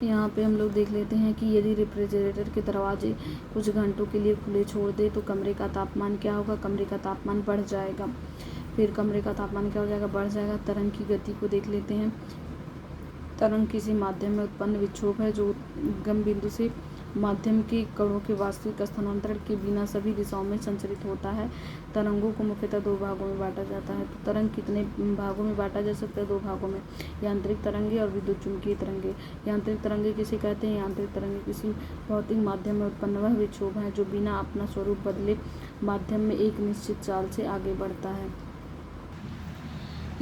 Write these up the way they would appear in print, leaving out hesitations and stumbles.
यहाँ पे हम लोग देख लेते हैं कि यदि रेफ्रिजरेटर के दरवाजे कुछ घंटों के लिए खुले छोड़ दे तो कमरे का तापमान क्या होगा। कमरे का तापमान बढ़ जाएगा। फिर कमरे का तापमान क्या हो जाएगा, बढ़ जाएगा। तरंग की गति को देख लेते हैं। तरंग किसी माध्यम में उत्पन्न विक्षोभ है जो उद्गम बिंदु से माध्यम के कणों के वास्तविक स्थानांतरण के बिना सभी दिशाओं में संचरित होता है। तरंगों को मुख्यतः दो भागों में बांटा जाता है। तो तरंग कितने भागों में बांटा जा सकता है, दो भागों में, यांत्रिक तरंगे और विद्युत चुम्बकीय तरंगे। यांत्रिक तरंगे किसे कहते हैं, यांत्रिक तरंगे किसी भौतिक माध्यम में उत्पन्न वह विक्षोभ है जो बिना अपना स्वरूप बदले माध्यम में एक निश्चित चाल से आगे बढ़ता है।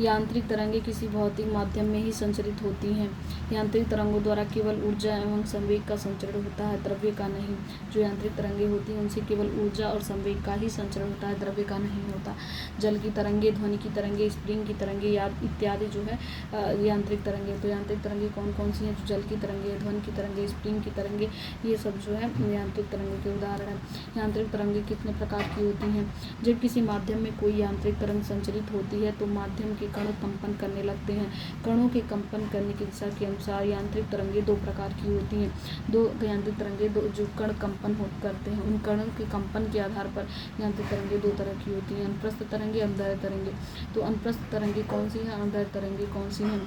यांत्रिक तरंगें किसी भौतिक माध्यम में ही संचरित होती हैं। यांत्रिक तरंगों द्वारा केवल ऊर्जा एवं संवेग का संचरण होता है, द्रव्य का नहीं। जो यांत्रिक तरंगें होती हैं उनसे केवल ऊर्जा और संवेग का ही संचरण होता है, द्रव्य का नहीं होता। जल की तरंगे, ध्वनि की तरंगे, स्प्रिंग की तरंगे इत्यादि जो है यांत्रिक तरंगे। तो यांत्रिक तरंगे कौन कौन सी हैं, जल की तरंगे, ध्वनि की तरंगे, स्प्रिंग की तरंगे, ये सब जो है यांत्रिक तरंगे के उदाहरण हैं। यांत्रिक तरंगे कितने प्रकार की होती हैं। जब किसी माध्यम में कोई यांत्रिक तरंग संचरित होती है तो माध्यम के कण कंपन करने लगते हैं। कणों के कंपन करने की दिशा के अनुसार यांत्रिक तरंगें दो प्रकार की होती हैं। दो यांत्रिक तरंगें जो कण कंपन करते हैं उन कणों के कंपन के आधार पर यांत्रिक तरंगें दो तरह की होती हैं, अनुप्रस्थ तरंगे, अनुदैर्ध्य तरंगे। तो अनुप्रस्थ तरंगे कौन सी हैं, अनुदैर्ध्य तरंगे कौन सी हैं।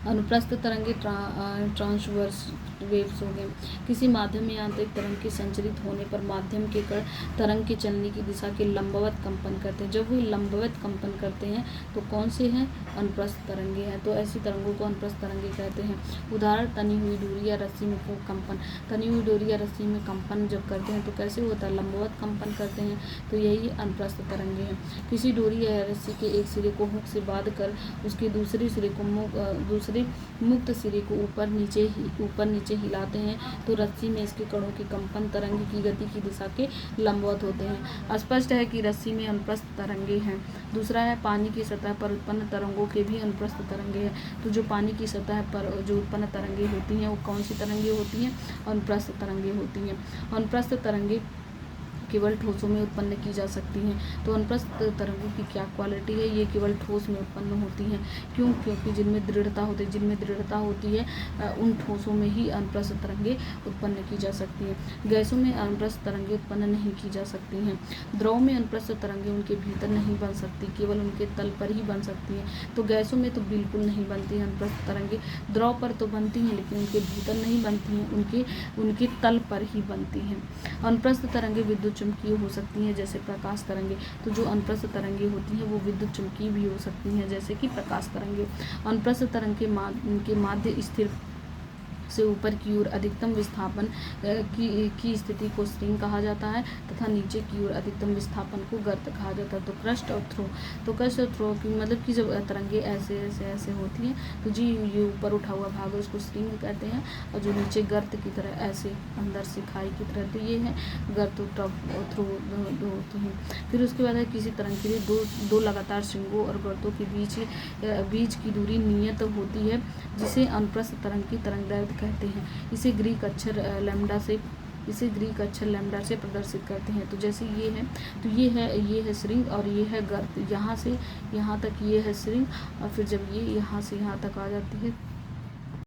अनुप्रस्थ तरंगे ट्रांसवर्स वेव्स हो गए। किसी माध्यम में यांत्रिक तरंग के संचरित होने पर माध्यम के कण तरंग के चलने की दिशा के लंबवत कंपन करते हैं। जब वो लंबवत कंपन करते हैं तो कौन से हैं, अनुप्रस्थ तरंगे हैं। तो ऐसी तरंगों को अनुप्रस्थ तरंगे कहते हैं। उदाहरण, तनी हुई डोरी या रस्सी में कंपन। तनी हुई डोरी या रस्सी में कंपन जब करते हैं तो कैसे होता है, लंबवत कंपन करते हैं, तो यही अनुप्रस्थ तरंगे हैं। किसी डोरी या रस्सी के एक सिरे को हुक से बांध कर उसके दूसरे मुक्त सिरे को ऊपर नीचे हिलाते हैं तो रस्सी में इसके कणों के कंपन तरंग की गति की दिशा के लंबवत होते हैं। स्पष्ट है कि रस्सी में अनुप्रस्थ तरंगे हैं। दूसरा है, पानी की सतह पर उत्पन्न तरंगों के भी अनुप्रस्थ तरंगे हैं। तो जो पानी की सतह पर जो उत्पन्न तरंगे होती हैं वो कौन सी तरंगे होती हैं, अनुप्रस्थ तरंगे होती हैं। अनुप्रस्थ तरंगे केवल ठोसों में उत्पन्न की जा सकती हैं। तो अनुप्रस्थ तरंगों की क्या क्वालिटी है, ये केवल ठोस में उत्पन्न होती हैं। क्योंकि जिनमें दृढ़ता होती है उन ठोसों में ही अनुप्रस्थ तरंगे उत्पन्न की जा सकती हैं। गैसों में अनुप्रस्थ तरंगे उत्पन्न नहीं की जा सकती हैं। द्रव में अनुप्रस्थ तरंगे उनके भीतर नहीं बन सकती, केवल उनके तल पर ही बन सकती हैं। तो गैसों में तो बिल्कुल नहीं बनती हैं अनुप्रस्थ तरंगे। द्रव पर तो बनती हैं लेकिन उनके भीतर नहीं बनती हैं, उनके तल पर ही बनती हैं। अनुप्रस्थ तरंगे विद्युत चुम्बकीय हो सकती हैं जैसे प्रकाश तरंगे। तो जो अनुप्रस्थ तरंगे होती हैं वो विद्युत चुम्बकीय भी हो सकती हैं जैसे कि प्रकाश तरंगे। अनुप्रस्थ तरंग के माध्य स्थिर से ऊपर की ओर अधिकतम विस्थापन की स्थिति को स्प्रिंग कहा जाता है तथा नीचे की ओर अधिकतम विस्थापन को गर्त कहा जाता है। तो क्रस्ट और थ्रो, तो क्रस्ट और थ्रो की मतलब कि जब तरंगे ऐसे होती हैं तो जी ये ऊपर उठा हुआ भाग उसको स्प्रिंग कहते हैं और जो नीचे गर्त की तरह ऐसे अंदर से खाई की तरह, तो ये है गर्त और थ्रो होती हैं। फिर उसके बाद है, किसी तरंग के लिए दो लगातार श्रृंगों और गर्तों के बीच की दूरी नियत होती है जिसे अनुप्रस्थ तरंग की तरंगदैर्ध्य कहते हैं। इसे ग्रीक अक्षर लैम्डा से प्रदर्शित करते हैं। तो जैसे ये है, तो ये है श्रृंग और ये है गर्त। यहाँ से यहाँ तक ये है श्रृंग और फिर जब ये यहाँ से यहाँ तक आ जाती है